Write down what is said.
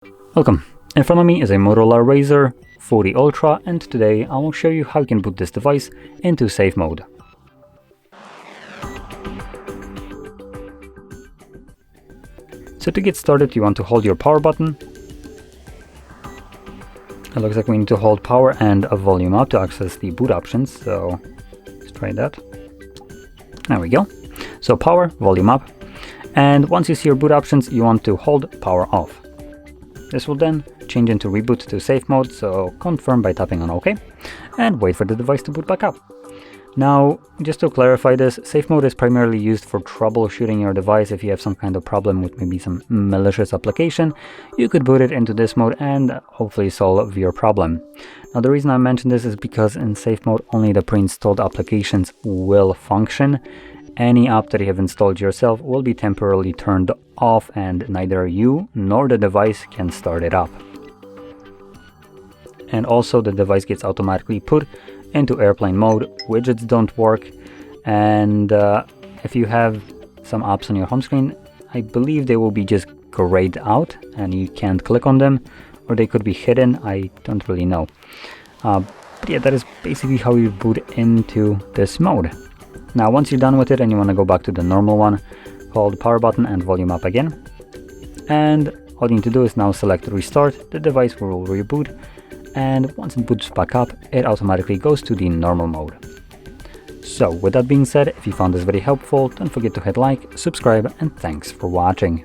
Welcome. In front of me is a MOTOROLA Razr 40 Ultra, and today I will show you how you can boot this device into safe mode. So to get started, you want to hold your power button. It looks like we need to hold power and a volume up to access the boot options, so let's try that. There we go. So power, volume up, and once you see your boot options, you want to hold power off. This will then change into reboot to safe mode, so confirm by tapping on OK, and wait for the device to boot back up. Now, just to clarify this, safe mode is primarily used for troubleshooting your device. If you have some kind of problem with maybe some malicious application, you could boot it into this mode and hopefully solve your problem. Now, the reason I mention this is because in safe mode, only the pre-installed applications will function. Any app that you have installed yourself will be temporarily turned off, and neither you nor the device can start it up. And also the device gets automatically put into airplane mode, widgets don't work, and if you have some apps on your home screen, I believe they will be just grayed out and you can't click on them, or they could be hidden, I don't really know. But yeah, that is basically how you boot into this mode. Now once you're done with it and you want to go back to the normal one, hold power button and volume up again, and all you need to do is now select restart. The device will reboot, and once it boots back up, it automatically goes to the normal mode. So with that being said, if you found this very helpful, don't forget to hit like, subscribe, and thanks for watching.